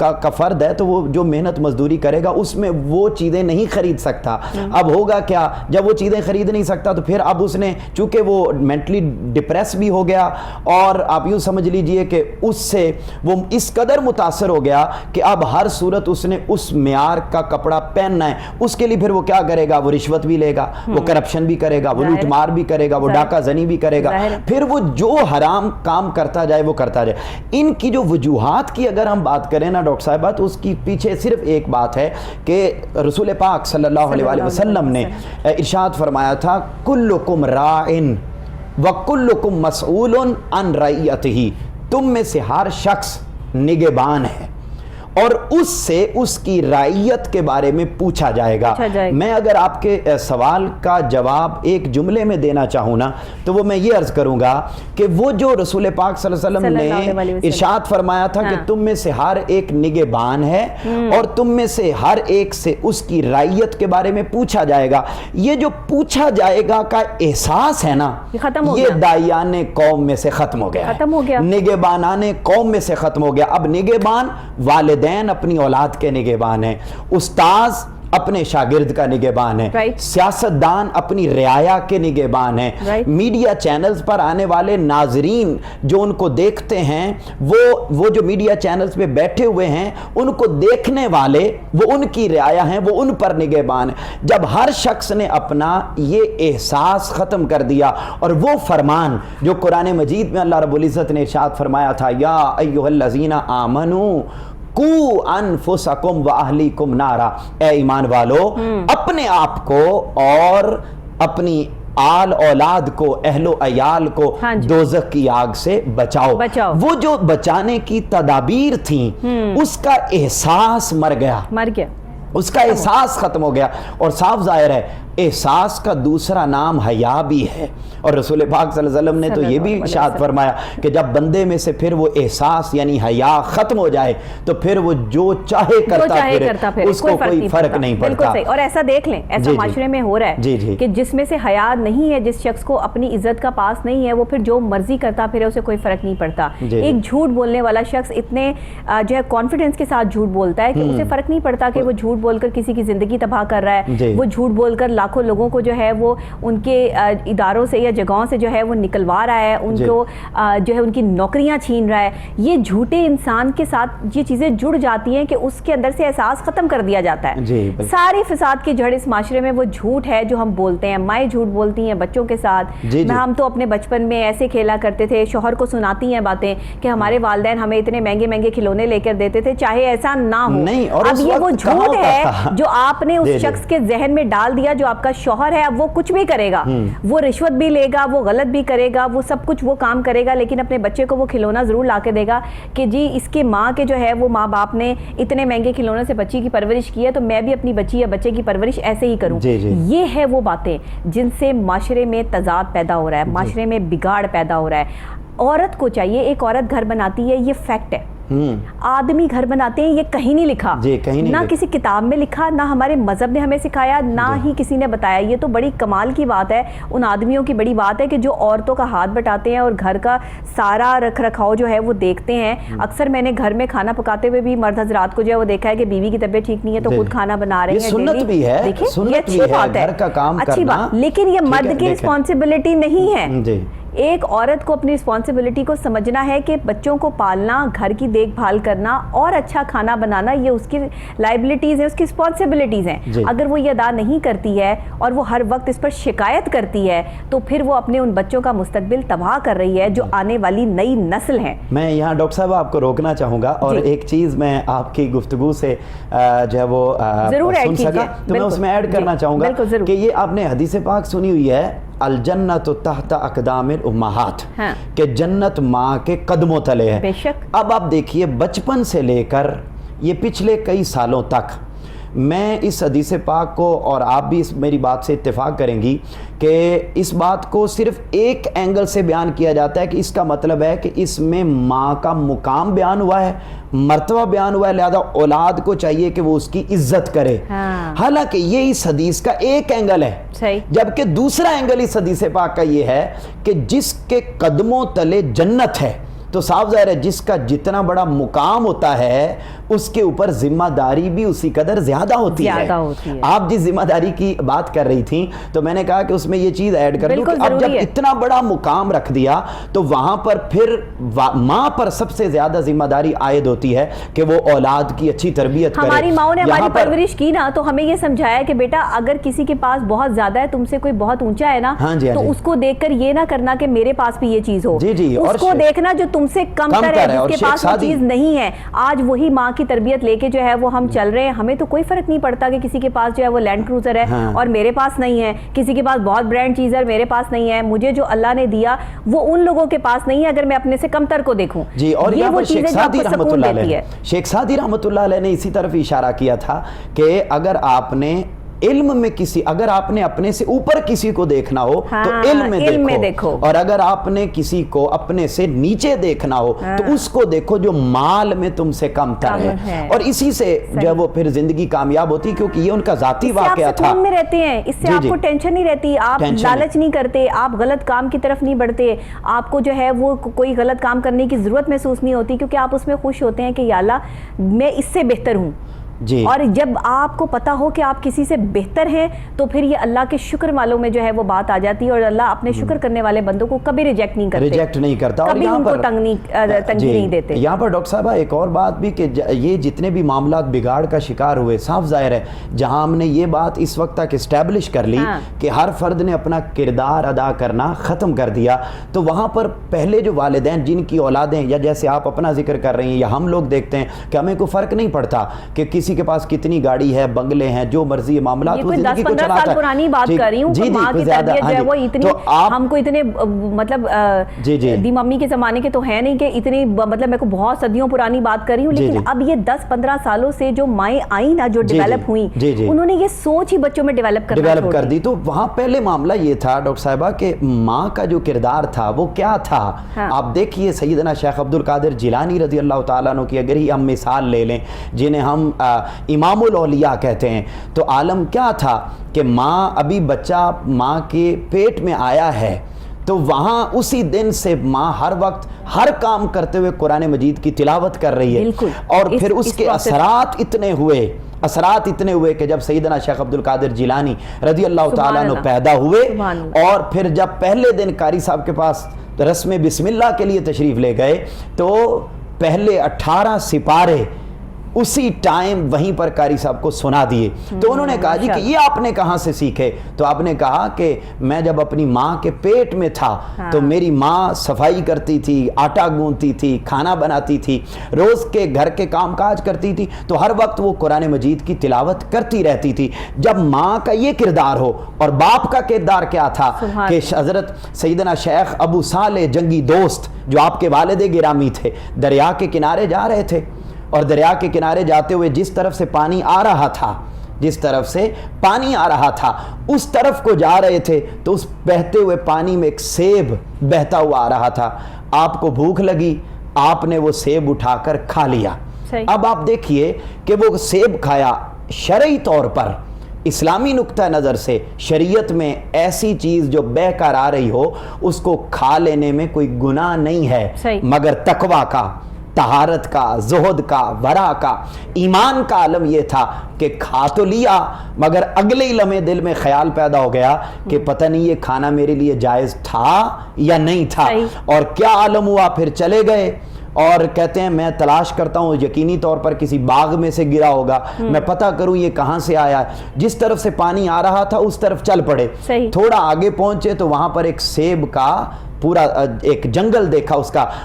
کا فرد ہے تو وہ جو محنت مزدوری کرے گا اس میں وہ چیزیں نہیں خرید سکتا. اب ہوگا کیا جب وہ چیزیں خرید نہیں سکتا تو پھر اب اس نے چونکہ وہ مینٹلی ڈپریس بھی ہو گیا اور آپ یوں سمجھ لیجئے کہ اس سے وہ اس قدر متاثر ہو گیا کہ اب ہر صورت اس نے اس معیار کا کپڑا پہننا ہے. اس کے لیے پھر وہ کیا کرے گا, وہ رشوت بھی لے گا, وہ کرپشن بھی کرے گا, وہ لوٹ مار بھی کرے گا, وہ ڈاکہ زنی بھی کرے گا, پھر وہ جو حرام کام کرتا جائے وہ کرتا جائے. ان کی جو وجوہات کی اگر ہم بات کریں نا ڈاکٹر صاحبہ تو اس کی پیچھے صرف ایک بات ہے کہ رسول پاک صلی اللہ علیہ وآلہ وسلم نے ارشاد فرمایا تھا کلکم راعن وکلکم مسئول عن رعیتہ, تم میں سے ہر شخص نگہبان ہے اور اس سے اس کی رعیت کے بارے میں پوچھا جائے گا. میں اگر آپ کے سوال کا جواب ایک جملے میں دینا چاہوں نا تو وہ میں یہ عرض کروں گا کہ وہ جو رسول پاک صلی اللہ علیہ وسلم نے ارشاد فرمایا تھا کہ تم میں سے ہر ایک نگہبان ہے اور تم میں سے ہر ایک سے اس کی رعیت کے بارے میں پوچھا جائے گا, یہ جو پوچھا جائے گا کا احساس ہے نا یہ داعیان قوم میں سے ختم ہو گیا, نگہبانان قوم میں سے ختم ہو گیا. اب نگہبان والدین اپنی اولاد کے نگہبان ہیں, استاذ اپنے شاگرد کا نگہبان ہے, سیاستدان اپنی رعایا کے نگہبان ہیں, میڈیا چینلز پر آنے والے ناظرین جو ان کو دیکھتے ہیں وہ جو میڈیا چینلز پہ بیٹھے ہوئے ہیں ان کو دیکھنے والے وہ ان کی رعایا ہیں, وہ ان پر نگہبان ہیں. جب ہر شخص نے اپنا یہ احساس ختم کر دیا اور وہ فرمان جو قرآن مجید میں اللہ رب العزت نے ارشاد فرمایا تھا یا ایھا الذین آمنوا قو انفسکم و اہلیکم نارا, اے ایمان والو اپنے آپ کو اور اپنی آل اولاد کو اہل و عیال کو دوزخ کی آگ سے بچاؤ. وہ جو بچانے کی تدابیر تھیں اس کا احساس مر گیا, اس کا احساس ختم ہو گیا. اور صاف ظاہر ہے احساس کا دوسرا نام حیا بھی ہے, اور رسول پاک صلی اللہ علیہ وسلم نے تو یہ بھی ارشاد فرمایا کہ جب بندے میں سے پھر وہ احساس یعنی حیا ختم ہو جائے تو پھر وہ جو چاہے کرتا پھر اس کو کوئی فرق نہیں پڑتا. بالکل صحیح. اور ایسا دیکھ لیں ایسا معاشرے میں ہو رہا ہے کہ جس میں سے حیا نہیں ہے, جس شخص کو اپنی عزت کا پاس نہیں ہے, وہ پھر جو مرضی کرتا پھر اسے کوئی فرق نہیں پڑتا. ایک جھوٹ بولنے والا شخص اتنے جو ہے کانفیڈنس کے ساتھ جھوٹ بولتا ہے کہ اسے فرق نہیں پڑتا کہ وہ جھوٹ بول کر کسی کی زندگی تباہ کر رہا ہے, وہ جھوٹ بول کر لاکھوں لوگوں کو جو ہے وہ ان کے اداروں سے یا جگہوں سے جو ہے وہ نکلوا رہا ہے, ان کو جو ہے ان کی نوکریاں چھین رہا ہے. یہ جھوٹے انسان کے ساتھ یہ چیزیں جڑ جاتی ہیں کہ اس کے اندر سے احساس ختم کر دیا جاتا ہے. ساری فساد کی جڑ اس معاشرے میں وہ جھوٹ ہے جو ہم بولتے ہیں. مائیں جھوٹ بولتی ہیں بچوں کے ساتھ. ہم تو اپنے بچپن میں ایسے کھیلا کرتے تھے, شوہر کو سناتی ہیں باتیں کہ ہمارے والدین ہمیں اتنے مہنگے مہنگے کھلونے لے کر دیتے تھے چاہے ایسا نہ ہو. اب یہ وہ جھوٹ ہے جو آپ نے اس شخص کے ذہن میں ڈال دیا جو آپ کا شوہر ہے. اب وہ کچھ بھی کرے گا, وہ رشوت بھی لے گا, وہ غلط بھی کرے گا, وہ سب کچھ وہ کام کرے گا, لیکن اپنے بچے کو وہ کھلونا ضرور لا کے دے گا کہ جی اس کے ماں کے جو ہے وہ ماں باپ نے اتنے مہنگے کھلونے سے بچی کی پرورش کی ہے تو میں بھی اپنی بچی یا بچے کی پرورش ایسے ہی کروں. یہ ہے وہ باتیں جن سے معاشرے میں تضاد پیدا ہو رہا ہے, معاشرے میں بگاڑ پیدا ہو رہا ہے. عورت کو چاہیے, ایک عورت گھر بناتی ہے یہ فیکٹ ہے, آدمی گھر بناتے ہیں یہ کہیں نہیں لکھا, نہ کسی کتاب میں لکھا, نہ ہمارے مذہب نے ہمیں سکھایا, نہ ہی کسی نے بتایا. یہ تو بڑی کمال کی بات ہے, ان آدمیوں کی بڑی بات ہے کہ جو عورتوں کا ہاتھ بٹاتے ہیں اور گھر کا سارا رکھ رکھاؤ جو ہے وہ دیکھتے ہیں. اکثر میں نے گھر میں کھانا پکاتے ہوئے بھی مرد حضرات کو جو ہے وہ دیکھا ہے کہ بیوی کی طبیعت ٹھیک نہیں ہے تو خود کھانا بنا رہے ہیں. سنت بھی ہے, یہ اچھی بات ہے, اچھی بات, لیکن یہ مرد کی رسپانسبلٹی نہیں ہے. ایک عورت کو اپنی رسپانسبلٹی کو سمجھنا ہے کہ بچوں کو پالنا, گھر کی دیکھ بھال کرنا اور اچھا کھانا بنانا یہ اس کی لائبلٹیز ہیں, اس کی رسپانسبلٹیز ہیں. اگر وہ یہ ادا نہیں کرتی ہے اور وہ ہر وقت اس پر شکایت کرتی ہے تو پھر وہ اپنے ان بچوں کا مستقبل تباہ کر رہی ہے جو آنے والی نئی نسل ہے. میں یہاں ڈاکٹر صاحب آپ کو روکنا چاہوں گا اور ایک چیز میں آپ کی گفتگو سے جو ہے وہ سن سکا تو میں اس میں ایڈ کرنا چاہوں گا کہ یہ آپ نے حدیث پاک سنی ہوئی ہے الجنت تحت اقدام الامہات, کہ جنت ماں کے قدموں تلے ہے. اب آپ دیکھیے بچپن سے لے کر یہ پچھلے کئی سالوں تک میں اس حدیث پاک کو, اور آپ بھی اس میری بات سے اتفاق کریں گی کہ اس بات کو صرف ایک اینگل سے بیان کیا جاتا ہے کہ اس کا مطلب ہے کہ اس میں ماں کا مقام بیان ہوا ہے, مرتبہ بیان ہوا ہے, لہذا اولاد کو چاہیے کہ وہ اس کی عزت کرے. حالانکہ یہ اس حدیث کا ایک اینگل ہے, جبکہ دوسرا اینگل اس حدیث پاک کا یہ ہے کہ جس کے قدموں تلے جنت ہے تو صاف ظاہر ہے جس کا جتنا بڑا مقام ہوتا ہے اس کے اوپر ذمہ داری بھی اسی قدر زیادہ ہوتی ہے. آپ جس ذمہ داری کی بات کر رہی تھیں تو میں نے کہا کہ اس میں یہ چیز ایڈ کر دوں کہ اب جب اتنا بڑا مقام رکھ دیا تو وہاں پر پھر ماں پر سب سے زیادہ ذمہ داری عائد ہوتی ہے کہ وہ اولاد کی اچھی تربیت کرے. ہماری ماؤں نے ہماری پرورش کی نا تو ہمیں یہ سمجھایا کہ بیٹا اگر کسی کے پاس بہت زیادہ ہے، تم سے کوئی بہت اونچا ہے نا تو اس کو دیکھ کر یہ نہ کرنا کہ میرے پاس بھی یہ چیز ہو، اس کو دیکھنا جو تم سے کم تر ہے، جس کے پاس وہ چیز نہیں ہے. آج وہی ماں کی تربیت لے کے جو ہے وہ ہم چل رہے ہیں. ہمیں تو کوئی فرق نہیں پڑتا کہ کسی کے پاس جو ہے وہ لینڈ کروزر ہے اور میرے پاس نہیں ہے، کسی کے پاس بہت برانڈ چیز ہے میرے پاس نہیں ہے. مجھے جو اللہ نے دیا وہ ان لوگوں کے پاس نہیں ہے اگر میں اپنے سے کم تر کو دیکھوں. جی، اور یہ وہ چیزیں جو آپ کو سکون دیتی ہے. شیخ سعدی رحمۃ اللہ علیہ نے اسی طرف اشارہ کیا تھا کہ اگر آپ نے علم میں اگر آپ نے اپنے سے اوپر کسی کو دیکھنا ہو تو علم میں دیکھو، اور اگر آپ نے کسی کو اپنے سے نیچے دیکھنا ہو تو اس کو دیکھو جو مال میں تم سے کم تر ہے. اور اسی سے جو وہ پھر زندگی کامیاب ہوتی کیونکہ یہ ان کا ذاتی واقعہ تھا. میں رہتے ہیں، اس سے آپ کو ٹینشن نہیں رہتی، آپ لالچ نہیں کرتے، آپ غلط کام کی طرف نہیں بڑھتے، آپ کو جو ہے وہ کوئی غلط کام کرنے کی ضرورت محسوس نہیں ہوتی کیونکہ آپ اس میں خوش ہوتے ہیں کہ یا اللہ میں اس سے بہتر ہوں. جی. اور جب آپ کو پتا ہو کہ آپ کسی سے بہتر ہیں تو پھر یہ اللہ کے شکر والوں میں جو ہے وہ بات آ جاتی ہے، اور اللہ اپنے شکر کرنے والے بندوں کو کبھی ریجیکٹ نہیں کرتا اور کبھی ان کو تنگی نہیں دیتے. یہاں پر ڈاکٹر صاحبہ ایک اور بات بھی کہ یہ جتنے بھی معاملات بگاڑ کا شکار ہوئے، صاف ظاہر ہے جہاں ہم نے یہ بات اس وقت تک اسٹیبلش کر لی کہ ہر فرد نے اپنا کردار ادا کرنا ختم کر دیا، تو وہاں پر پہلے جو والدین جن کی اولادیں، یا جیسے آپ اپنا ذکر کر رہی ہیں یا ہم لوگ دیکھتے ہیں کہ ہمیں کوئی فرق نہیں پڑتا کہ کسی کے پاس کتنی گاڑی ہے، بنگلے ہیں، جو مرضی معاملات وہ زندگی کو چلاتا ہے. 10-15 سال پرانی بات کر رہی ہوں کہ ماں کی تربیت جو ہے وہ اتنی ہم کو اتنے مطلب دی ممی کے زمانے کے تو ہے نہیں کہ اتنی مطلب میں کو بہت صدیوں پرانی بات کر رہی ہوں، لیکن اب یہ 10-15 سالوں سے جو مائیں آئیں نا جو ڈیولپ ہوئیں انہوں نے یہ سوچ ہی بچوں میں ڈیولپ کر دی. تو وہاں پہلے معاملہ یہ تھا ڈاکٹر صاحبہ کہ ماں کا جو کردار تھا وہ کیا تھا. آپ دیکھیے سیدنا شیخ عبد القادر جیلانی رضی اللہ تعالیٰ عنہ کی اگر ہی ہم مثال لے لیں جنہیں ہم امام الاولیاء کہتے ہیں، تو عالم کیا تھا کہ ماں ابھی بچہ ماں کے پیٹ میں آیا ہے تو وہاں اسی دن سے ماں ہر وقت ہر کام کرتے ہوئے قرآن مجید کی تلاوت کر رہی ہے. اور پھر اس کے اثرات اتنے ہوئے کہ جب سیدنا شیخ عبد القادر جیلانی رضی اللہ تعالیٰ عنہ پیدا ہوئے اور پھر جب پہلے دن قاری صاحب کے پاس رسم بسم اللہ کے لیے تشریف لے گئے تو پہلے 18 سپارے اسی ٹائم وہیں پر قاری صاحب کو سنا دیے. تو انہوں نے کہا جی کہ یہ آپ نے کہاں سے سیکھے؟ تو آپ نے کہا کہ میں جب اپنی ماں کے پیٹ میں تھا تو میری ماں صفائی کرتی تھی، آٹا گوندتی تھی، کھانا بناتی تھی، روز کے گھر کے کام کاج کرتی تھی، تو ہر وقت وہ قرآن مجید کی تلاوت کرتی رہتی تھی. جب ماں کا یہ کردار ہو اور باپ کا کردار کیا تھا کہ حضرت سیدنا شیخ ابو صالح جنگی دوست جو آپ کے والد گرامی تھے دریا کے کنارے جا رہے تھے، اور دریا کے کنارے جاتے ہوئے جس طرف سے پانی آ رہا تھا اس طرف کو جا رہے تھے تو اس بہتے ہوئے پانی میں ایک سیب بہتا ہوا آ رہا تھا. آپ کو بھوک لگی، آپ نے وہ سیب اٹھا کر کھا لیا. اب آپ دیکھیے کہ وہ سیب کھایا، شرعی طور پر اسلامی نقطہ نظر سے شریعت میں ایسی چیز جو بہہ کر آ رہی ہو اس کو کھا لینے میں کوئی گناہ نہیں ہے، مگر تقویٰ کا، طہارت کا، زہد کا، ورع کا، ایمان کا عالم یہ تھا کہ کھا تو لیا مگر اگلے ہی لمحے دل میں خیال پیدا ہو گیا کہ پتہ نہیں یہ کھانا میرے لیے جائز تھا یا نہیں تھا. اور کیا عالم ہوا، پھر چلے گئے اور کہتے ہیں میں تلاش کرتا ہوں، یقینی طور پر کسی باغ میں سے گرا ہوگا، میں پتہ کروں یہ کہاں سے آیا ہے. جس طرف سے پانی آ رہا تھا اس طرف چل پڑے. تھوڑا آگے پہنچے تو وہاں پر ایک سیب کا پورا ایک جنگل دیکھا،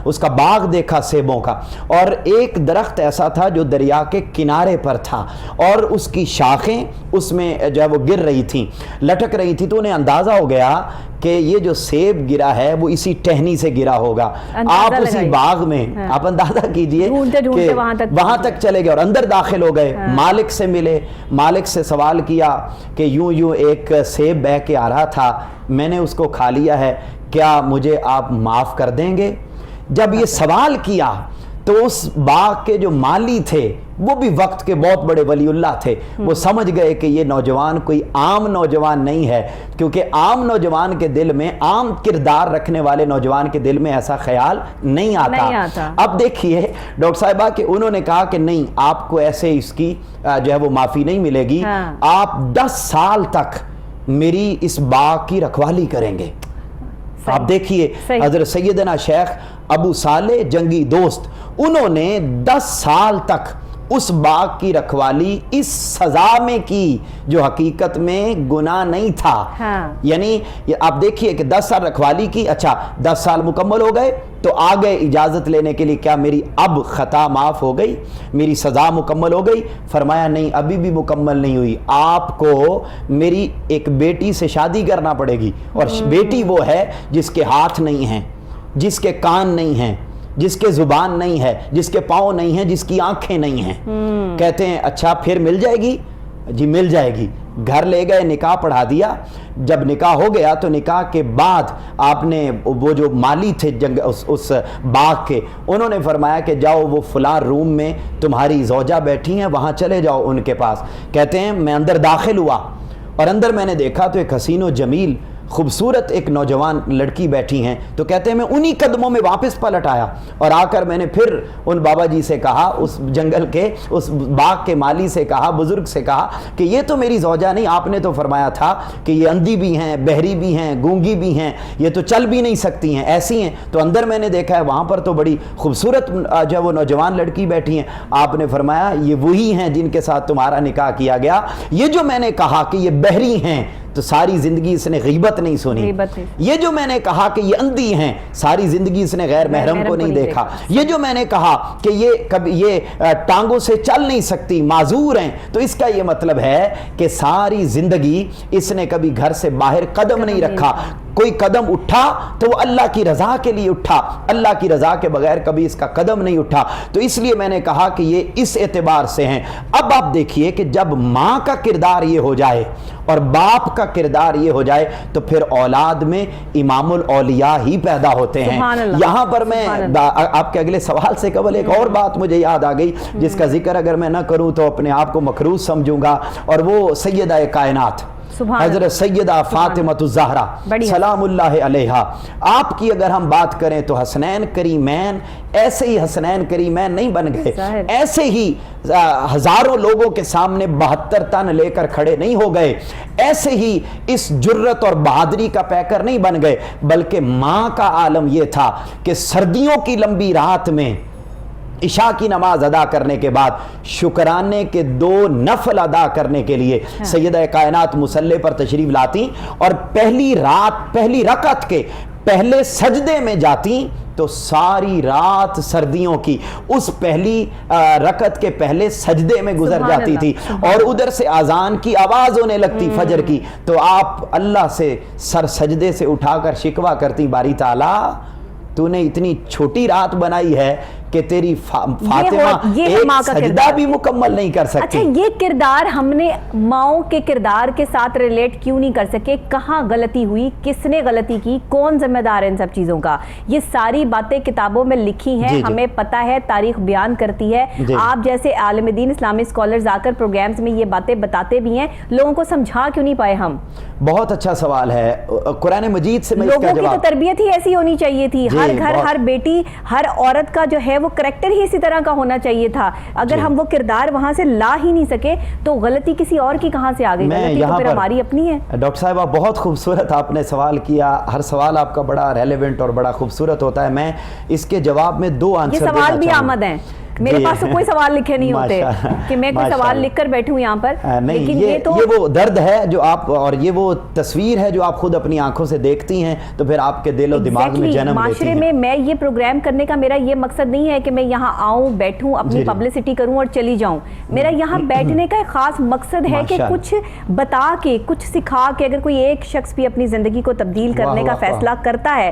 اس کا باغ دیکھا سیبوں کا، اور ایک درخت ایسا تھا جو دریا کے کنارے پر تھا اور اس کی شاخیں اس میں جو ہے وہ گر رہی تھیں، لٹک رہی تھی. تو انہیں اندازہ ہو گیا کہ یہ جو سیب گرا ہے وہ اسی ٹہنی سے گرا ہوگا. آپ اسی باغ میں آپ اندازہ کیجئے کہ وہاں تک چلے گئے اور اندر داخل ہو گئے. مالک سے ملے، مالک سے سوال کیا کہ یوں ایک سیب بہہ کے آ رہا تھا، میں نے اس کو کھا لیا ہے، کیا مجھے آپ معاف کر دیں گے؟ جب یہ سوال کیا تو اس باغ کے جو مالی تھے وہ بھی وقت کے بہت بڑے ولی اللہ تھے. وہ سمجھ گئے کہ یہ نوجوان کوئی عام نوجوان نہیں ہے, کیونکہ عام نوجوان کے دل میں, عام کردار رکھنے والے نوجوان کے دل میں ایسا خیال نہیں آتا. اب دیکھیے ڈاکٹر صاحبہ کہ انہوں نے کہا کہ نہیں, آپ کو ایسے اس کی جو ہے وہ معافی نہیں ملے گی, آپ 10 سال تک میری اس باغ کی رکھوالی کریں گے. آپ دیکھیے حضرت سیدنا شیخ ابو صالح جنگی دوست, انہوں نے 10 سال تک اس باغ کی رکھوالی اس سزا میں کی جو حقیقت میں گناہ نہیں تھا. یعنی آپ دیکھیے کہ 10 سال رکھوالی کی, اچھا 10 سال مکمل ہو گئے تو آ گئے اجازت لینے کے لیے, کیا میری اب خطا معاف ہو گئی, میری سزا مکمل ہو گئی؟ فرمایا نہیں, ابھی بھی مکمل نہیں ہوئی, آپ کو میری ایک بیٹی سے شادی کرنا پڑے گی. اور بیٹی وہ ہے جس کے ہاتھ نہیں ہیں, جس کے کان نہیں ہیں, جس کے زبان نہیں ہے, جس کے پاؤں نہیں ہیں, جس کی آنکھیں نہیں ہیں. کہتے ہیں اچھا پھر مل جائے گی؟ جی مل جائے گی. گھر لے گئے, نکاح پڑھا دیا. جب نکاح ہو گیا تو نکاح کے بعد آپ نے وہ جو مالی تھے اس باغ کے, انہوں نے فرمایا کہ جاؤ وہ فلاں روم میں تمہاری زوجہ بیٹھی ہیں, وہاں چلے جاؤ ان کے پاس. کہتے ہیں میں اندر داخل ہوا اور اندر میں نے دیکھا تو ایک حسین و جمیل خوبصورت ایک نوجوان لڑکی بیٹھی ہیں. تو کہتے ہیں میں انہی قدموں میں واپس پلٹ آیا اور آ کر میں نے پھر ان بابا جی سے کہا, اس جنگل کے اس باغ کے مالی سے کہا, بزرگ سے کہا کہ یہ تو میری زوجہ نہیں, آپ نے تو فرمایا تھا کہ یہ اندھی بھی ہیں, بہری بھی ہیں, گونگی بھی ہیں, یہ تو چل بھی نہیں سکتی ہیں, ایسی ہیں. تو اندر میں نے دیکھا ہے وہاں پر تو بڑی خوبصورت جو وہ نوجوان لڑکی بیٹھی ہیں. آپ نے فرمایا یہ وہی ہیں جن کے ساتھ تمہارا نکاح کیا گیا. یہ جو میں نے کہا کہ یہ بہری ہیں تو ساری زندگی اس نے غیبت نہیں سنی. یہ جو میں نے کہا کہ یہ اندھی ہیں, ساری زندگی اس نے غیر محرم کو نہیں دیکھا. یہ جو میں نے کہا کہ یہ ٹانگوں سے چل نہیں سکتی, معذور ہیں, تو اس کا یہ مطلب ہے کہ ساری زندگی اس نے کبھی گھر سے باہر قدم نہیں رکھا. کوئی قدم اٹھا تو وہ اللہ کی رضا کے لیے اٹھا, اللہ کی رضا کے بغیر کبھی اس کا قدم نہیں اٹھا. تو اس لیے میں نے کہا کہ یہ اس اعتبار سے ہیں. اب آپ دیکھیے کہ جب ماں کا کردار یہ ہو جائے اور باپ کا کردار یہ ہو جائے تو پھر اولاد میں امام الاولیاء ہی پیدا ہوتے ہیں. یہاں پر میں آپ کے اگلے سوال سے قبل ایک اور بات مجھے یاد آ گئی جس کا ذکر اگر میں نہ کروں تو اپنے آپ کو مکروہ سمجھوں گا, اور وہ سیدہ کائنات حضرت سیدہ فاطمہ الزہرا سلام اللہ علیہا. آپ کی اگر ہم بات کریں تو حسنین کریمین ایسے ہی حسنین کریمین نہیں بن گئے, ایسے ہی ہزاروں لوگوں کے سامنے 72 تن لے کر کھڑے نہیں ہو گئے, ایسے ہی اس جرت اور بہادری کا پیکر نہیں بن گئے, بلکہ ماں کا عالم یہ تھا کہ سردیوں کی لمبی رات میں عشاء کی نماز ادا کرنے کے بعد شکرانے کے 2 نفل ادا کرنے کے لیے سیدہ کائنات مصلی پر تشریف لاتی اور پہلی رکعت کے پہلے سجدے میں جاتی تو ساری رات سردیوں کی اس پہلی رکعت کے پہلے سجدے میں گزر جاتی تھی, اور ادھر سے اذان کی آواز ہونے لگتی فجر کی, تو آپ اللہ سے سر سجدے سے اٹھا کر شکوہ کرتی, باری تعالیٰ تو نے اتنی چھوٹی رات بنائی ہے کہ تیری فاطمہ ایک سجدہ بھی مکمل نہیں کر سکتی. اچھا یہ کردار ہم نے ماؤں کے کردار کے ساتھ ریلیٹ کیوں نہیں کر سکے؟ کہاں غلطی ہوئی, کس نے غلطی کی, کون ذمہ دار ہے ان سب چیزوں کا؟ یہ ساری باتیں کتابوں میں لکھی ہیں, ہمیں پتہ ہے, تاریخ بیان کرتی ہے. آپ جیسے عالم دین اسلامی اسکالرز آ کر پروگرامز میں یہ باتیں بتاتے بھی ہیں, لوگوں کو سمجھا کیوں نہیں پائے ہم؟ بہت اچھا سوال ہے. قرآن مجید سے میں اس کا جواب, لوگوں کی تو تربیت ہی ایسی ہونی چاہیے تھی, ہر گھر ہر بیٹی ہر عورت کا جو ہے وہ کریکٹر ہی اسی طرح کا ہونا چاہیے تھا. اگر ہم وہ کردار وہاں سے لا ہی نہیں سکے تو غلطی کسی اور کی کہاں سے آ گئی؟ غلطی تو پھر ہماری اپنی ہے. ڈاکٹر صاحبہ بہت خوبصورت آپ نے سوال کیا, ہر سوال آپ کا بڑا ریلیونٹ اور بڑا خوبصورت ہوتا ہے. میں اس کے جواب میں 2 آنسر دینا چاہوں گا. یہ سوال بھی آمد ہیں, میرے پاس تو کوئی سوال لکھے نہیں ہوتے کہ میں کوئی سوال لکھ کر بیٹھوں یہاں پر. نہیں, یہ وہ درد ہے جو آپ, اور یہ وہ تصویر ہے جو آپ خود اپنی آنکھوں سے دیکھتی ہیں تو پھر آپ کے دل و دماغ میں جنم لیتی ہیں. معاشرے میں میں یہ پروگرام کرنے کا میرا یہ مقصد نہیں ہے کہ میں یہاں آؤں, بیٹھوں, اپنی پبلسٹی کروں اور چلی جاؤں. میرا یہاں بیٹھنے کا ایک خاص مقصد ہے کہ کچھ بتا کے, کچھ سکھا کے, اگر کوئی ایک شخص بھی اپنی زندگی کو تبدیل کرنے کا فیصلہ کرتا ہے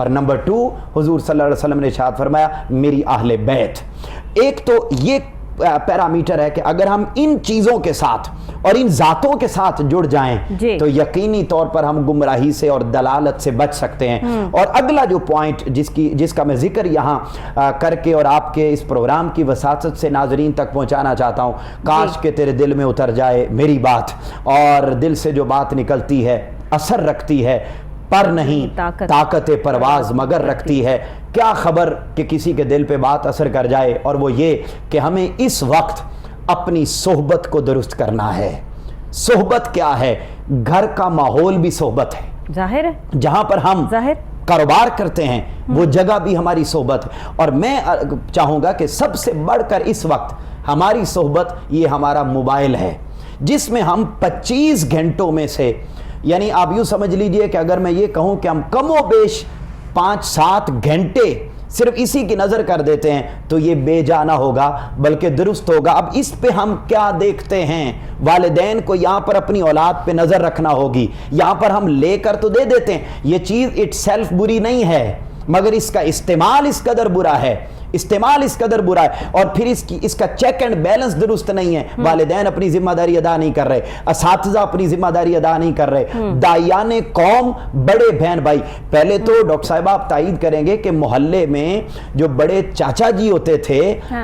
اور نمبر 2 حضور صلی اللہ علیہ وسلم نے ارشاد فرمایا میری اہل بیت. ایک تو یہ پیرامیٹر ہے کہ اگر ہم ان چیزوں کے ساتھ اور ان ذاتوں کے ساتھ جڑ جائیں تو یقینی طور پر ہم گمراہی سے اور دلالت سے بچ سکتے ہیں. اور اگلا جو پوائنٹ جس کا میں ذکر یہاں کر کے اور آپ کے اس پروگرام کی وساطت سے ناظرین تک پہنچانا چاہتا ہوں, کاش کہ تیرے دل میں اتر جائے میری بات, اور دل سے جو بات نکلتی ہے اثر رکھتی ہے, پر نہیں طاقت پرواز مگر رکھتی ہے. کیا خبر کہ کسی کے دل پہ بات اثر کر جائے, اور وہ یہ کہ ہمیں اس وقت اپنی صحبت کو درست کرنا ہے. صحبت کیا ہے؟ گھر کا ماحول بھی صحبت ہے, ظاہر ہے, جہاں پر ہم کاروبار کرتے ہیں وہ جگہ بھی ہماری صحبت ہے. اور میں چاہوں گا کہ سب سے بڑھ کر اس وقت ہماری صحبت یہ ہمارا موبائل ہے, جس میں ہم 25 گھنٹوں میں سے, یعنی آپ یوں سمجھ لیجئے کہ اگر میں یہ کہوں کہ ہم کم و بیش 5-7 گھنٹے صرف اسی کی نظر کر دیتے ہیں تو یہ بے جا نہ ہوگا بلکہ درست ہوگا. اب اس پہ ہم کیا دیکھتے ہیں؟ والدین کو یہاں پر اپنی اولاد پہ نظر رکھنا ہوگی. یہاں پر ہم لے کر تو دے دیتے ہیں, یہ چیز اٹ سیلف بری نہیں ہے, مگر اس کا استعمال اس قدر برا ہے, استعمال اس قدر برا ہے, اور پھر اس کا چیک اینڈ بیلنس درست نہیں ہے. والدین اپنی ذمہ داری ادا نہیں کر رہے, اساتذہ اپنی ذمہ داری ادا نہیں کر رہے, داعیان قوم, بڑے بہن بھائی. پہلے تو ڈاکٹر صاحب آپ تائید کریں گے کہ محلے میں جو بڑے چاچا جی ہوتے تھے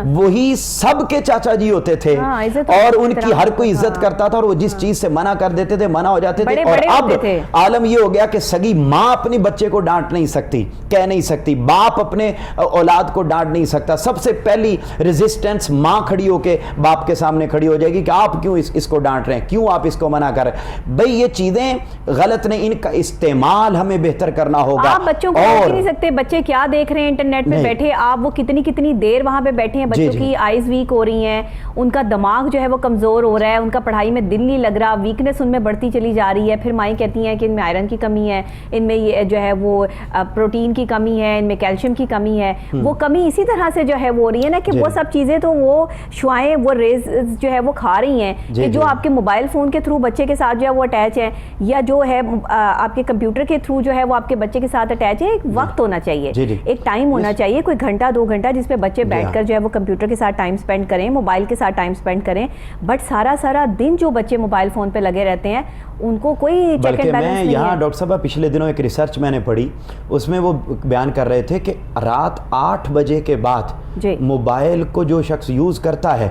وہی سب کے چاچا جی ہوتے تھے, اور ان کی ہر کوئی عزت کرتا تھا, اور وہ جس چیز سے منع کر دیتے تھے منع ہو جاتے تھے. اور اب عالم یہ ہو گیا کہ سگی ماں اپنی بچے کو ڈانٹ نہیں سکتی, کہہ نہیں سکتی, باپ اپنے اولاد کو ڈانٹ نہیں سکتا. سب سے پہلی ریزسٹنس ماں کھڑی ہو کے باپ کے سامنے کھڑی ہو جائے گی کہ آپ کیوں اس کو ڈانٹ رہے ہیں, کیوں آپ اس کو منع کر رہے ہیں. بھئی یہ چیزیں غلط نہیں, ان کا استعمال ہمیں بہتر کرنا ہوگا. آپ بچوں کو دیکھ نہیں سکتے, بچے کیا دیکھ رہے ہیں انٹرنیٹ پہ بیٹھے, آپ وہ کتنی دیر وہاں پہ بیٹھے ہیں, بچوں کی آئیز ویک ہو رہی ہیں, ان کا دماغ جو ہے وہ کمزور ہو رہا ہے, ان کا پڑھائی میں دل نہیں لگ رہا, ویکنس ان میں بڑھتی چلی جا رہی ہے. پھر مائیں کہتی ہیں کہ ان میں آئرن کی کمی ہے, ان میں یہ جو ہے وہ پروٹین کی کمی ہے, ان میں کیلشیم کی کمی ہے. وہ کمی اسی طرح سے جو ہے وہ ہو رہی ہے نا کہ وہ سب چیزیں تو وہ شعائیں, وہ ریز جو ہے وہ کھا رہی ہیں, کہ جو آپ کے موبائل فون کے تھرو بچے کے ساتھ جو ہے وہ اٹیچ ہے, یا جو ہے آپ کے کمپیوٹر کے تھرو جو ہے وہ آپ کے بچے کے ساتھ اٹیچ ہے. ایک وقت ہونا چاہیے, ایک ٹائم ہونا چاہیے, کوئی گھنٹہ 2 گھنٹہ جس پہ بچے بیٹھ کر جو ہے وہ کمپیوٹر کے ساتھ ٹائم سپینڈ کریں, موبائل کے ساتھ ٹائم سپینڈ کریں. بٹ سارا دن جو بچے موبائل فون پہ لگے رہتے ہیں ان کو کوئی چیک اینڈ بیلنس نہیں ہے. یہاں ڈاکٹر صاحب پچھلے دنوں ایک ریسرچ میں نے پڑھی, اس میں وہ بیان کر رہے تھے کہ رات 8 بجے کے بعد موبائل کو جو شخص یوز کرتا ہے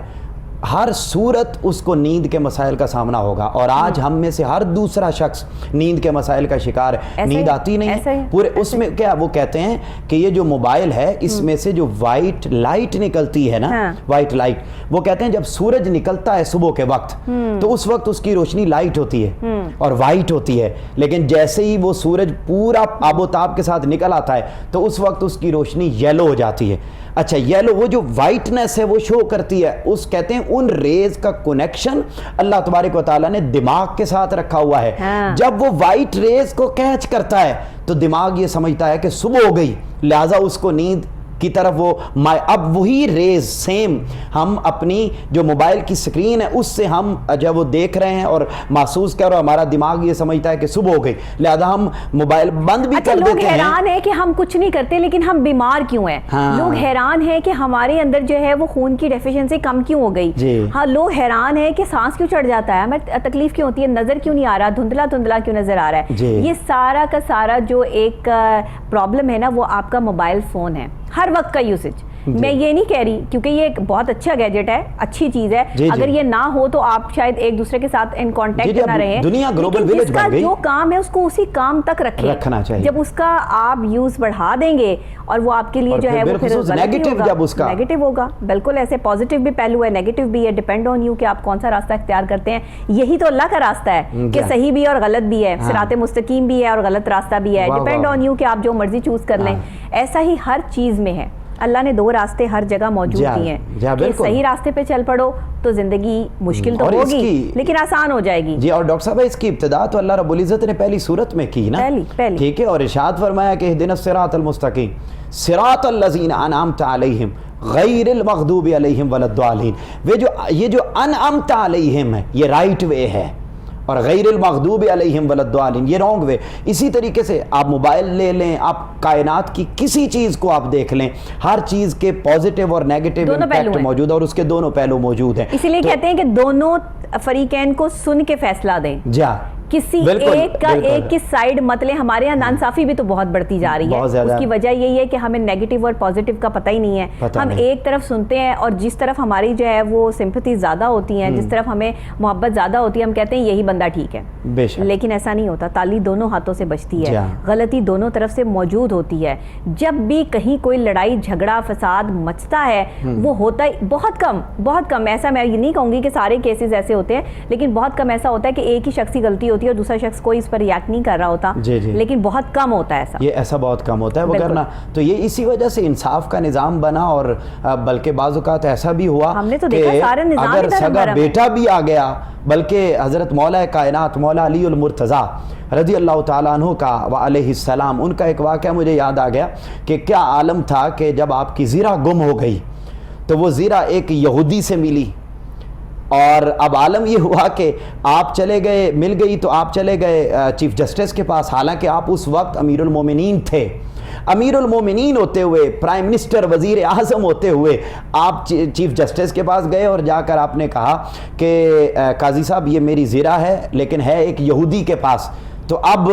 ہر صورت اس کو نیند کے مسائل کا سامنا ہوگا. اور آج ہم میں سے ہر دوسرا شخص نیند کے مسائل کا شکار ہے, نیند آتی نہیں ہے پورے. اس میں کیا وہ کہتے ہیں کہ یہ جو موبائل ہے اس میں سے جو وائٹ لائٹ نکلتی ہے نا, وائٹ لائٹ, وہ کہتے ہیں جب سورج نکلتا ہے صبح کے وقت تو اس وقت اس کی روشنی لائٹ ہوتی ہے اور وائٹ ہوتی ہے, لیکن جیسے ہی وہ سورج پورا آب و تاب کے ساتھ نکل آتا ہے تو اس وقت اس کی روشنی یلو ہو جاتی ہے. اچھا یلو, وہ جو وائٹنس ہے وہ شو کرتی ہے, اس کہتے ہیں ان ریز کا کنیکشن اللہ تبارک و تعالیٰ نے دماغ کے ساتھ رکھا ہوا ہے. جب وہ وائٹ ریز کو کیچ کرتا ہے تو دماغ یہ سمجھتا ہے کہ صبح ہو گئی, لہٰذا اس کو نیند کی طرف وہ اب وہی ریز سیم ہم اپنی جو موبائل کی سکرین ہے اس سے ہم جب وہ دیکھ رہے ہیں اور محسوس کر رہے ہیں, ہمارا دماغ یہ سمجھتا ہے کہ صبح ہو گئی, لہذا ہم موبائل بند بھی کر دیتے ہیں. لوگ حیران ہیں کہ ہم کچھ نہیں کرتے لیکن ہم بیمار کیوں ہیں. لوگ حیران ہیں کہ ہمارے اندر جو ہے وہ خون کی ڈیفیشنسی کم کیوں ہو گئی. ہاں, لوگ حیران ہیں کہ سانس کیوں چڑھ جاتا ہے, ہمیں تکلیف کیوں ہوتی ہے, نظر کیوں نہیں آ رہا, دھندلا کیوں نظر آ رہا ہے. یہ سارا کا سارا جو ایک پرابلم ہے نا وہ آپ کا موبائل فون ہے, ہر وقت کا یوزج. میں یہ نہیں کہہ رہی کیونکہ یہ ایک بہت اچھا گیجٹ ہے, اچھی چیز ہے, اگر یہ نہ ہو تو آپ شاید ایک دوسرے کے ساتھ ان کانٹیکٹ نہ رہیں. دنیا گلوبل ویلیج بن گئی, جو کام ہے اس کو اسی کام تک رکھنا چاہیے. جب اس کا آپ یوز بڑھا دیں گے اور وہ آپ کے لیے جو ہے وہ پھر نیگیٹو ہوگا. بالکل ایسے پازیٹیو بھی پہلو ہے, نیگیٹو بھی ہے, ڈیپینڈ آن یو کہ آپ کون سا راستہ اختیار کرتے ہیں. یہی تو اللہ کا راستہ ہے کہ صحیح بھی اور غلط بھی ہے, صراط مستقیم بھی ہے اور غلط راستہ بھی ہے. ڈیپینڈ آن یو کہ آپ جو مرضی چوز کر لیں. ایسا ہی ہر چیز میں ہے, اللہ نے 2 راستے ہر جگہ موجود دیے ہیں کہ صحیح راستے پہ چل پڑو تو زندگی مشکل تو ہوگی لیکن آسان ہو جائے گی. جی, اور ڈاکٹر صاحب اس کی ابتدا تو اللہ رب العزت نے پہلی صورت میں کی نا, ٹھیک ہے, اور ارشاد فرمایا کہ اہدنا الصراط المستقیم صراط الذین انعمت علیہم غیر المغضوب علیہم ولا الضالین. یہ جو انعمت علیہم ہے یہ رائٹ وے ہے, اور غیر المغضوب علیہم ولا یہ رانگ وے. اسی طریقے سے آپ موبائل لے لیں, آپ کائنات کی کسی چیز کو آپ دیکھ لیں, ہر چیز کے پازیٹیو اور نیگیٹو امپیکٹ موجود ہے اور اس کے دونوں پہلو موجود ہیں. اسی لیے کہتے ہیں کہ دونوں فریقین کو سن کے فیصلہ دیں. جا کسی ایک کا ایک کی سائیڈ مطلب ہمارے یہاں نانصافی بھی تو بہت بڑھتی جا رہی ہے. اس کی وجہ یہی ہے کہ ہمیں نیگیٹو اور پازیٹیو کا پتہ ہی نہیں ہے. ہم ایک طرف سنتے ہیں اور جس طرف ہماری جو ہے وہ سمپتھی زیادہ ہوتی ہیں, جس طرف ہمیں محبت زیادہ ہوتی ہے, ہم کہتے ہیں یہی بندہ ٹھیک ہے. لیکن ایسا نہیں ہوتا. تالی دونوں ہاتھوں سے بچتی ہے, غلطی دونوں طرف سے موجود ہوتی ہے. جب بھی کہیں کوئی لڑائی جھگڑا فساد مچتا ہے وہ ہوتا ہے بہت کم. ایسا میں یہ نہیں کہوں گی کہ سارے کیسز ایسے ہوتے ہیں, لیکن بہت کم ایسا ہوتا ہے کہ ایک ہی شخص کی غلطی ہوتی ہے اور دوسرا شخص کوئی اس پر ریاکٹ نہیں کر رہا ہوتا. لیکن بہت کم ہوتا ہے ایسا. یہ ایسا بہت کم ہوتا ہے وغیرہ. تو یہ اسی وجہ سے انصاف کا نظام بنا, اور بلکہ بعض اوقات ایسا بھی ہوا ہم نے تو دیکھا سارے نظام اگر سگا بیٹا بھی آ گیا, بلکہ حضرت مولا کائنات مولا علی المرتضیٰ رضی اللہ تعالیٰ عنہ کا علیہ السلام, ان کا ایک واقعہ مجھے یاد آ گیا کہ کیا عالم تھا کہ جب آپ کی زیرہ گم ہو گئی تو وہ زیرہ ایک یہودی سے ملی, اور اب عالم یہ ہوا کہ آپ چلے گئے, مل گئی تو آپ چلے گئے چیف جسٹس کے پاس, حالانکہ آپ اس وقت امیر المومنین تھے. امیر المومنین ہوتے ہوئے, پرائم منسٹر, وزیر اعظم ہوتے ہوئے آپ چیف جسٹس کے پاس گئے اور جا کر آپ نے کہا کہ قاضی صاحب یہ میری زیرہ ہے لیکن ہے ایک یہودی کے پاس. تو اب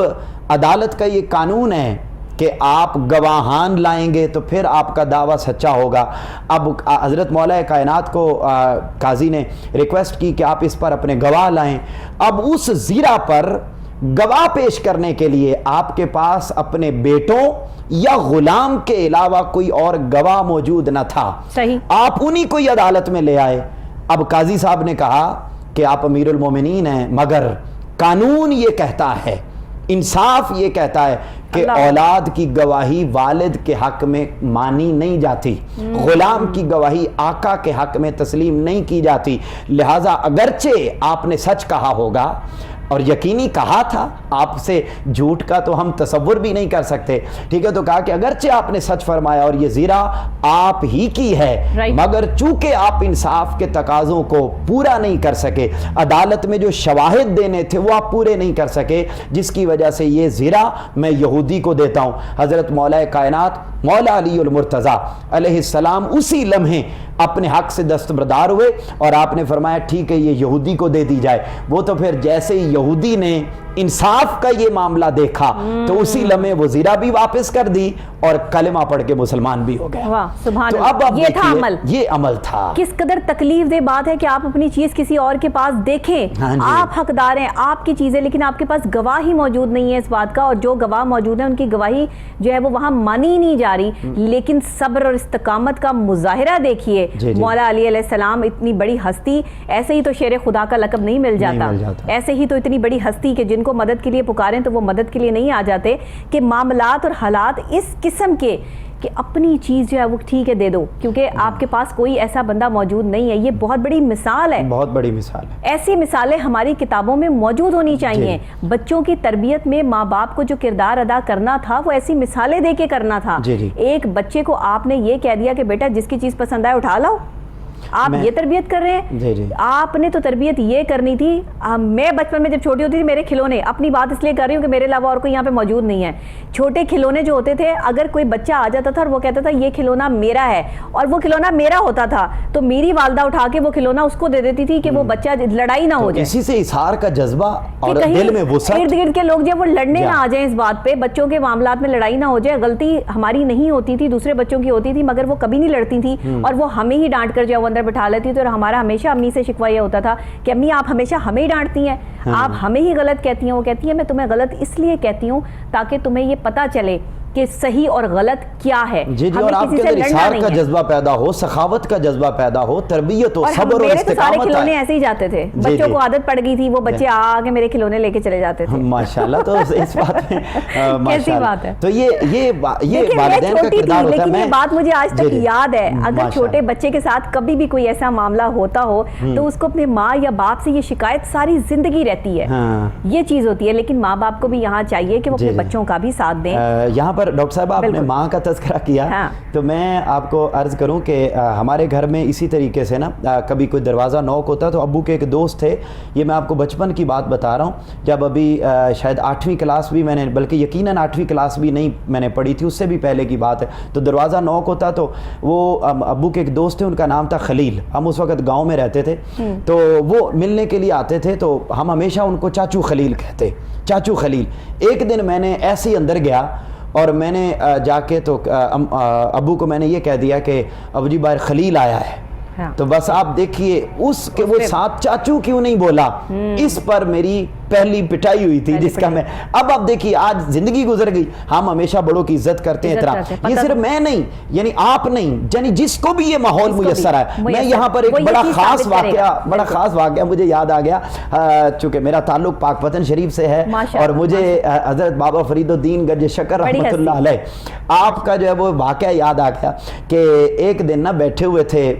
عدالت کا یہ قانون ہے کہ آپ گواہان لائیں گے تو پھر آپ کا دعویٰ سچا ہوگا. اب حضرت مولا کائنات کو قاضی نے ریکویسٹ کی کہ آپ اس پر اپنے گواہ لائیں. اب اس زیرہ پر گواہ پیش کرنے کے لیے آپ کے پاس اپنے بیٹوں یا غلام کے علاوہ کوئی اور گواہ موجود نہ تھا. صحیح. آپ انہی کو عدالت میں لے آئے. اب قاضی صاحب نے کہا کہ آپ امیر المومنین ہیں, مگر قانون یہ کہتا ہے, انصاف یہ کہتا ہے کہ اولاد کی گواہی والد کے حق میں مانی نہیں جاتی, غلام کی گواہی آقا کے حق میں تسلیم نہیں کی جاتی. لہٰذا اگرچہ آپ نے سچ کہا ہوگا اور یقینی کہا تھا, آپ سے جھوٹ کا تو ہم تصور بھی نہیں کر سکتے, ٹھیک ہے, تو کہا کہ اگرچہ آپ نے سچ فرمایا اور یہ زیرہ آپ ہی کی ہے, مگر چونکہ آپ انصاف کے تقاضوں کو پورا نہیں کر سکے, عدالت میں جو شواہد دینے تھے وہ آپ پورے نہیں کر سکے, جس کی وجہ سے یہ زیرہ میں یہودی کو دیتا ہوں. حضرت مولا کائنات مولا علی المرتضیٰ علیہ السلام اسی لمحے اپنے حق سے دستبردار ہوئے اور آپ نے فرمایا ٹھیک ہے یہ یہودی کو دے دی جائے. وہ تو پھر جیسے ہی یہودی نے انصاف کا یہ معاملہ دیکھا تو اسی لمحے وہ زیرہ بھی واپس کر دی اور کلمہ پڑھ کے مسلمان بھی ہو گیا. واہ سبحان تو اب اللہ, یہ تھا عمل, یہ عمل تھا. کس قدر تکلیف دہ بات ہے کہ آپ اپنی چیز کسی اور کے پاس دیکھیں, آپ حقدار ہیں آپ کی چیزیں, لیکن آپ کے پاس گواہ ہی موجود نہیں ہے اس بات کا, اور جو گواہ موجود ہے ان کی گواہی جو ہے وہ وہاں مانی نہیں جا رہی. لیکن صبر اور استقامت کا مظاہرہ دیکھیے. مولا علی علیہ السلام اتنی بڑی ہستی, ایسے ہی تو شیر خدا کا لقب نہیں مل جاتا, ایسے ہی تو اتنی بڑی ہستی کہ جن کو مدد کے لیے پکاریں تو وہ مدد کے لیے نہیں آ جاتے, کہ معاملات اور حالات اس قسم کے کہ اپنی چیز جو ہے وہ ٹھیک ہے دے دو کیونکہ آپ کے پاس کوئی ایسا بندہ موجود نہیں ہے. یہ بہت بڑی مثال ہے, بہت بڑی مثال ہے. ایسی مثالیں ہماری کتابوں میں موجود ہونی چاہیے. بچوں کی تربیت میں ماں باپ کو جو کردار ادا کرنا تھا وہ ایسی مثالیں دے کے کرنا تھا. ایک بچے کو آپ نے یہ کہہ دیا کہ بیٹا جس کی چیز پسند آئے اٹھا لاؤ, آپ یہ تربیت کر رہے ہیں. آپ نے تو تربیت یہ کرنی تھی. میں بچپن میں جب چھوٹی ہوتی تھی میرے کھلونے, اپنی بات اس لیے کر رہی ہوں کہ میرے علاوہ اور کوئی یہاں پہ موجود نہیں ہے, چھوٹے کھلونے جو ہوتے تھے, اگر کوئی بچہ آ جاتا تھا اور وہ کہتا تھا یہ کھلونا میرا ہے اور وہ کھلونا میرا ہوتا تھا, تو میری والدہ اٹھا کے وہ کھلونا اس کو دے دیتی تھی کہ وہ بچہ لڑائی نہ ہو جائے. اسی سے اظہار کا جذبہ اور دل میں وسعت, ارد گرد کے لوگ جو وہ لڑنے نہ آ جائیں اس بات پہ, بچوں کے معاملات میں لڑائی نہ ہو جائے. غلطی ہماری نہیں ہوتی تھی, دوسرے بچوں کی ہوتی تھی, مگر وہ کبھی نہیں لڑتی تھی اور وہ ہمیں ہی ڈانٹ کر جو وہ اندر بٹھا لیتی تھی. اور ہمارا ہمیشہ امی سے شکوہ یہ ہوتا تھا کہ امی آپ ہمیشہ ہمیں ہی ڈانٹتی ہیں, آپ ہمیں ہی غلط کہتی ہیں. وہ کہتی ہیں میں تمہیں غلط اس لیے کہتی ہوں تاکہ تمہیں یہ پتہ چلے کہ صحیح اور غلط کیا ہے. اور آپ کے اندر اظہار کا جذبہ پیدا ہو, سخاوت کا جذبہ پیدا ہو, تربیت و صبر اور استقامت. سارے کھلونے ایسے ہی جاتے تھے, بچوں کو عادت پڑ گئی تھی, وہ بچے آ کے میرے کھلونے لے کے چلے جاتے تھے. ماشاءاللہ, تو اس بات میں کیسی بات ہے. تو یہ والدین کا کردار ہوتا ہے. لیکن یہ بات مجھے آج تک یاد ہے, اگر چھوٹے بچے کے ساتھ کبھی بھی کوئی ایسا معاملہ ہوتا ہو تو اس کو اپنے ماں یا باپ سے یہ شکایت ساری زندگی رہتی ہے. یہ چیز ہوتی ہے, لیکن ماں باپ کو بھی یہاں چاہیے کہ وہ اپنے بچوں کا بھی ساتھ دیں. یہاں پر پر ڈاکٹر صاحب آپ نے ماں کا تذکرہ کیا, تو میں آپ کو عرض کروں کہ ہمارے گھر میں اسی طریقے سے نا کبھی کوئی دروازہ نوک ہوتا تو ابو کے ایک دوست تھے, یہ میں آپ کو بچپن کی بات بتا رہا ہوں, جب ابھی شاید 8ویں کلاس بھی میں نے, بلکہ یقیناً 8ویں کلاس بھی نہیں میں نے پڑھی تھی, اس سے بھی پہلے کی بات ہے, تو دروازہ نوک ہوتا تو وہ ابو کے ایک دوست تھے, ان کا نام تھا خلیل, ہم اس وقت گاؤں میں رہتے تھے, تو وہ ملنے کے لیے آتے تھے, تو ہم ہمیشہ ان کو چاچو خلیل کہتے, چاچو خلیل. ایک دن میں نے ایسے ہی اندر گیا اور میں نے جا کے تو ابو کو میں نے یہ کہہ دیا کہ ابو جی باہر خلیل آیا ہے, تو بس آپ دیکھیے اس کے وہ ساتھ چاچو کیوں نہیں بولا, اس پر میری پہلی پٹائی ہوئی تھی, جس کا میں اب آپ دیکھیے آج زندگی گزر گئی. ہم ہمیشہ بڑوں کی عزت کرتے ہیں, احترام, یہ صرف میں نہیں, یعنی آپ نہیں, یعنی جس کو بھی یہ ماحول میسر ہے. میں یہاں پر ایک بڑا خاص واقعہ مجھے یاد آ گیا, چونکہ میرا تعلق پاک پتن شریف سے ہے, اور مجھے حضرت بابا فرید الدین گنج شکر رحمۃ اللہ علیہ, آپ کا جو ہے وہ واقعہ یاد آ گیا کہ ایک دن نا بیٹھے ہوئے تھے,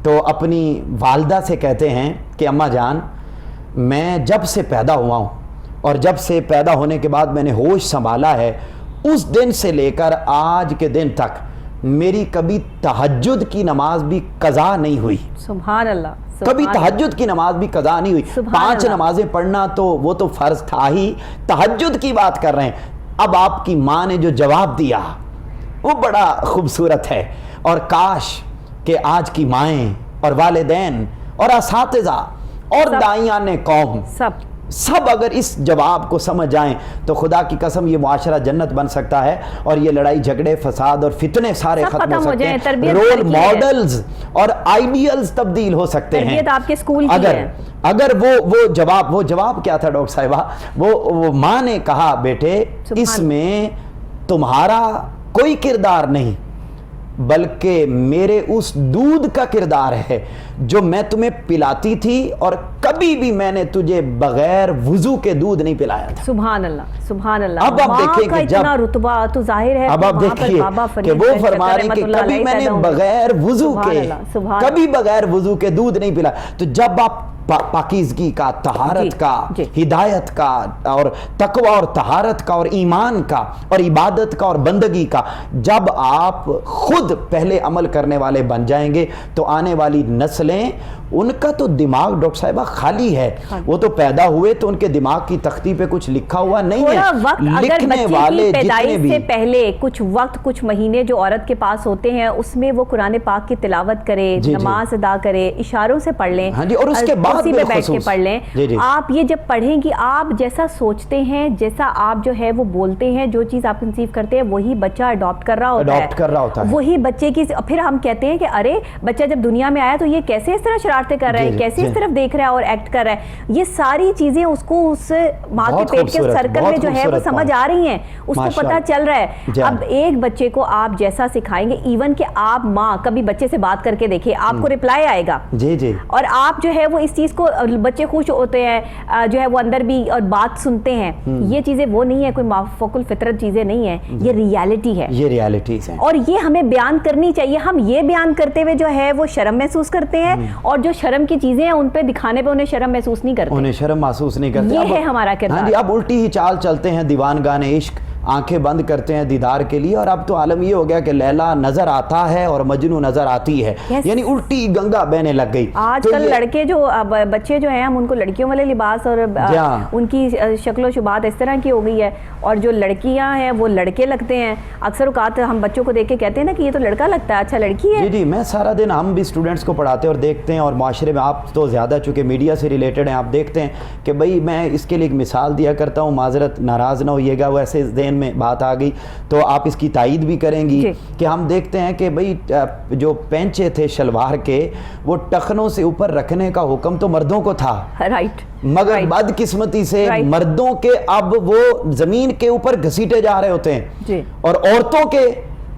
تو اپنی والدہ سے کہتے ہیں کہ اماں جان, میں جب سے پیدا ہوا ہوں اور جب سے پیدا ہونے کے بعد میں نے ہوش سنبھالا ہے, اس دن سے لے کر آج کے دن تک میری کبھی تہجد کی نماز بھی قضا نہیں ہوئی. سبحان اللہ. کبھی تہجد کی نماز بھی قضا نہیں ہوئی. 5 نمازیں پڑھنا تو وہ تو فرض تھا ہی, تہجد کی بات کر رہے ہیں. اب آپ کی ماں نے جو جواب دیا وہ بڑا خوبصورت ہے, اور کاش کہ آج کی مائیں اور والدین اور اساتذہ اور داعیان قوم سب اگر اس جواب کو سمجھ جائیں تو خدا کی قسم یہ معاشرہ جنت بن سکتا ہے, اور یہ لڑائی جھگڑے فساد اور فتنے سارے ختم ہو سکتے ہیں, رول ماڈلز اور آئیڈیلز تبدیل ہو سکتے ہیں. آپ کے اسکول اگر وہ جواب کیا تھا ڈاکٹر صاحبہ, وہ ماں نے کہا بیٹے اس میں تمہارا کوئی کردار نہیں, بلکہ میرے اس دودھ کا کردار ہے جو میں تمہیں پلاتی تھی, اور کبھی بھی میں نے تجھے بغیر وضو کے دودھ نہیں پلایا تھا. سبحان اللہ, سبحان اللہ. اب آپ دیکھیں کہ اتنا رتبہ تو ظاہر ہے, اب آپ دیکھیے کہ وہ فرما رہے کہ کبھی میں نے بغیر وضو کے, کبھی بغیر وضو کے دودھ نہیں پلایا. تو جب آپ پاکیزگی کا, طہارت کا, ہدایت کا, اور تقوی اور طہارت کا, اور ایمان کا, اور عبادت کا, اور بندگی کا جب آپ خود پہلے عمل کرنے والے بن جائیں گے, تو آنے والی نسلیں, ان کا تو دماغ ڈاکٹر صاحبہ خالی ہے. وہ تو پیدا ہوئے تو ان کے دماغ کی تختی پہ کچھ لکھا ہوا نہیں ہے. لکھنے والے جتنے بھی سے پہلے کچھ وقت, کچھ مہینے جو عورت کے پاس ہوتے ہیں, اس میں وہ قرآن پاک کی تلاوت کرے, نماز ادا کرے, اشاروں سے پڑھ لیں, اور اس کے بعد میں بیٹھ کے پڑھ لیں. آپ یہ جب پڑھیں گی, آپ جیسا سوچتے ہیں, جیسا آپ جو ہے وہ بولتے ہیں, جو چیز آپ کنسیو کرتے ہیں, وہی بچہ اڈاپٹ کر رہا ہوتا ہے. وہی بچے کی, پھر ہم کہتے ہیں کہ ارے بچہ جب دنیا میں آیا تو یہ کیسے اس طرح شرارتیں کر رہا ہے, کیسے اس طرف دیکھ رہا ہے اور ایکٹ کر رہا ہے. یہ ساری چیزیں اس کو اس ماں کے پیٹ کے سرکل میں جو ہے وہ سمجھ آ رہی ہیں, اس کو پتہ چل رہا ہے. اب ایک بچے کو آپ جیسا سکھائیں گے, ایون کہ آپ ماں کبھی بچے سے بات کر کے دیکھیں, آپ کو ریپلائی آئے گا, اور آپ جو ہے وہ اس چیز کو, بچے خوش ہوتے ہیں جو ہے وہ اندر بھی, اور بات سنتے ہیں. یہ چیزیں وہ نہیں ہے, کوئی مافوق الفطرت چیزیں نہیں ہیں, یہ ریالٹی ہے, یہ ریالٹیز ہیں, اور یہ ہمیں بیان کرنی چاہیے. ہم یہ بیان کرتے ہوئے جو ہے وہ شرم محسوس کرتے ہیں, اور جو شرم کی چیزیں ہیں ان پہ دکھانے پہ انہیں شرم محسوس نہیں کرتے. یہ ہے ہمارا کردار. اب الٹی ہی چال چلتے ہیں دیوانگان عشق, آنکھیں بند کرتے ہیں دیدار کے لیے, اور اب تو عالم یہ ہو گیا کہ لیلا نظر آتا ہے اور مجنو نظر آتی ہے, یعنی الٹی گنگا بہنے لگ گئی. آج کل لڑکے جو بچے جو ہیں, ہم ان کو لڑکیوں والے لباس اور ان کی شکل و شباہت اس طرح کی ہو گئی ہے, اور جو لڑکیاں ہیں وہ لڑکے لگتے ہیں. اکثر اوقات ہم بچوں کو دیکھ کے کہتے ہیں نا کہ یہ تو لڑکا لگتا ہے, اچھا لڑکی ہے. جی میں سارا دن, ہم بھی اسٹوڈنٹس کو پڑھاتے ہیں اور دیکھتے ہیں, اور معاشرے میں آپ تو زیادہ چونکہ میڈیا سے ریلیٹڈ ہیں, آپ دیکھتے ہیں کہ بھائی میں اس کے لیے ایک مثال دیا کرتا ہوں, معذرت ناراض نہ ہوئیے گا, وہ ایسے ذہن میں بات آ گئی تو آپ اس کی تائید بھی کریں گی کہ ہم دیکھتے ہیں کہ بھئی جو پینچے تھے شلوار کے, وہ ٹخنوں سے اوپر رکھنے کا حکم تو مردوں کو تھا, مگر بدقسمتی سے مردوں کے اب وہ زمین کے اوپر گھسیٹے جا رہے ہوتے ہیں, اور عورتوں کے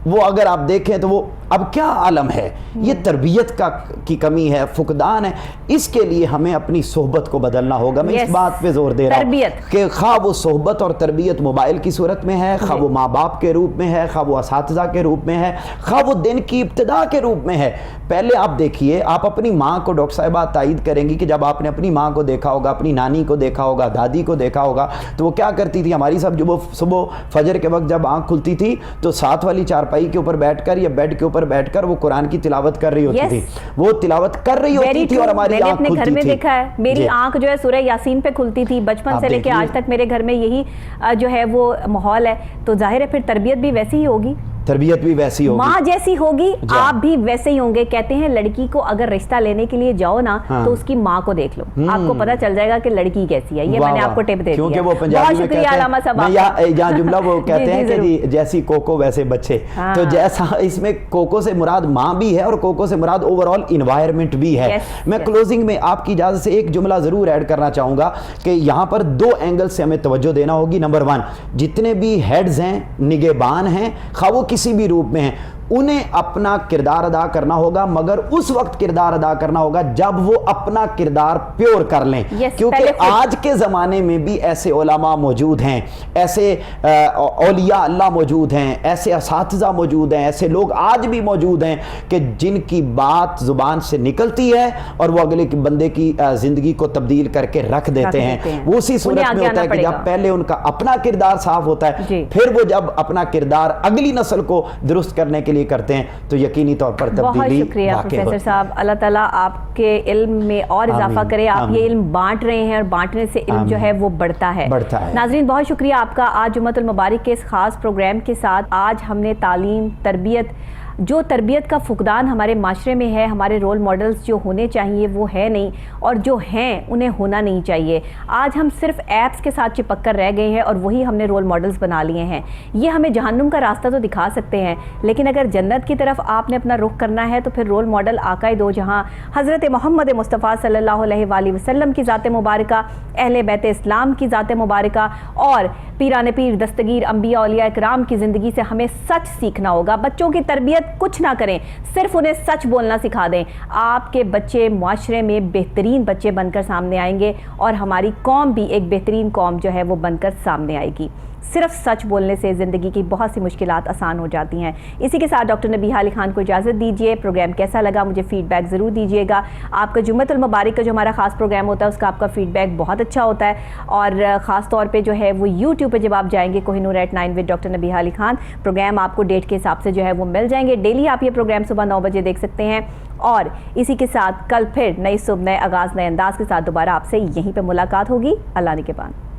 وہ اگر آپ دیکھیں تو وہ اب کیا عالم ہے، یہ تربیت کی کمی ہے، فقدان ہے. اس کے لیے ہمیں اپنی صحبت کو بدلنا ہوگا. میں اس بات پہ زور دے رہا ہوں کہ خواہ وہ صحبت اور تربیت موبائل کی صورت میں ہے، خواہ وہ ماں باپ کے روپ میں ہے، خواہ وہ اساتذہ کے روپ میں ہے، خواہ وہ دن کی ابتدا کے روپ میں ہے. پہلے آپ دیکھیے، آپ اپنی ماں کو ڈاکٹر صاحبہ تائید کریں گی کہ جب آپ نے اپنی ماں کو دیکھا ہوگا، اپنی نانی کو دیکھا ہوگا، دادی کو دیکھا ہوگا، تو وہ کیا کرتی تھی؟ ہماری سب جو صبح فجر کے وقت جب آنکھ کھلتی تھی تو ساتھ والی چارپائی کے اوپر بیٹھ کر یا بیڈ کے اوپر بیٹھ کر وہ قرآن کی تلاوت کر رہی ہوتی تھی. وہ تلاوت کر رہی ہوتی تھی اور ہماری آنکھ کھلتی تھی. گھر میں دیکھا ہے، میری آنکھ جو ہے سورہ یاسین پہ کھلتی تھی بچپن سے لے کے آج تک. میرے گھر میں یہی جو ہے وہ ماحول ہے، تو ظاہر ہے پھر تربیت بھی ویسی ہی ہوگی، تربیت بھی ویسی ہوگی، ماں جیسی ہوگی، آپ بھی ویسے ہی ہوں گے. کہتے ہیں لڑکی کو اگر رشتہ لینے کے لیے جاؤ نا تو اس کی ماں کو دیکھ لو، آپ کو پتہ چل جائے گا کہ لڑکی کیسی ہے. یہ میں نے آپ کو ٹپ دے دیا. کیونکہ وہ پنجابی میں کہتے ہیں، یہاں جملہ وہ کہتے ہیں کہ جیسی کوکو ویسے بچے. تو جیسا اس میں کوکو سے مراد ماں بھی ہے اور کوکو سے مراد اوورآل انوائرمنٹ بھی ہے. میں کلوزنگ میں آپ کی اجازت سے ایک جملہ ضرور ایڈ کرنا چاہوں گا کہ یہاں پر دو اینگل سے ہمیں توجہ دینا ہوگی. نمبر 1، جتنے بھی ہیڈز ہیں، نگہبان ہیں، خواہ وہ کسی بھی روپ میں ہیں، انہیں اپنا کردار ادا کرنا ہوگا، مگر اس وقت کردار ادا کرنا ہوگا جب وہ اپنا کردار پیور کر لیں. کیونکہ آج کے زمانے میں بھی ایسے علماء موجود ہیں، ایسے اولیاء اللہ موجود ہیں، ایسے اساتذہ موجود ہیں، ایسے لوگ آج بھی موجود ہیں کہ جن کی بات زبان سے نکلتی ہے اور وہ اگلے بندے کی زندگی کو تبدیل کر کے رکھ دیتے ہیں. وہ اسی صورت میں ہوتا ہے کہ جب پہلے ان کا اپنا کردار صاف ہوتا ہے، پھر وہ جب اپنا کردار اگلی نسل کو درست کرنے کے لیے کرتے ہیں تو یقینی طور پر تبدیلی. بہت شکریہ پروفیسر صاحب، اللہ تعالیٰ آپ کے علم میں اور اضافہ کرے. آپ یہ علم بانٹ رہے ہیں اور بانٹنے سے علم جو ہے وہ بڑھتا ہے. ناظرین بہت شکریہ آپ کا آج جمعۃ المبارک کے اس خاص پروگرام کے ساتھ. آج ہم نے تعلیم، تربیت، جو تربیت کا فقدان ہمارے معاشرے میں ہے، ہمارے رول ماڈلز جو ہونے چاہیے وہ ہے نہیں، اور جو ہیں انہیں ہونا نہیں چاہیے. آج ہم صرف ایپس کے ساتھ چپک کر رہ گئے ہیں اور وہی ہم نے رول ماڈلز بنا لیے ہیں. یہ ہمیں جہنم کا راستہ تو دکھا سکتے ہیں، لیکن اگر جنت کی طرف آپ نے اپنا رخ کرنا ہے تو پھر رول ماڈل آقائے دو جہاں حضرت محمد مصطفیٰ صلی اللہ علیہ وآلہ وسلم کی ذات مبارکہ، اہل بیت اسلام کی ذات مبارکہ اور پیران پیر دستگیر انبیاء اولیاء اکرام کی زندگی سے ہمیں سچ سیکھنا ہوگا. بچوں کی تربیت کچھ نہ کریں، صرف انہیں سچ بولنا سکھا دیں. آپ کے بچے معاشرے میں بہترین بچے بن کر سامنے آئیں گے اور ہماری قوم بھی ایک بہترین قوم جو ہے وہ بن کر سامنے آئے گی. صرف سچ بولنے سے زندگی کی بہت سی مشکلات آسان ہو جاتی ہیں. اسی کے ساتھ ڈاکٹر نبیہہ علی خان کو اجازت دیجیے. پروگرام کیسا لگا مجھے فیڈ بیک ضرور دیجیے گا. آپ کا جمعۃ المبارک کا جو ہمارا خاص پروگرام ہوتا ہے اس کا آپ کا فیڈ بیک بہت اچھا ہوتا ہے، اور خاص طور پہ جو ہے وہ یوٹیوب پہ جب آپ جائیں گے Koh Noor @9 with doctor Nabiha Ali Khan, programme آپ کو ڈیٹ کے حساب سے جو ہے وہ مل جائیں گے. ڈیلی آپ یہ پروگرام صبح 9 بجے دیکھ سکتے ہیں. اور اسی کے ساتھ کل پھر نئی صبح، نئے آغاز، نئے انداز کے ساتھ دوبارہ آپ سے یہیں پہ ملاقات ہوگی. اللہ نگہبان.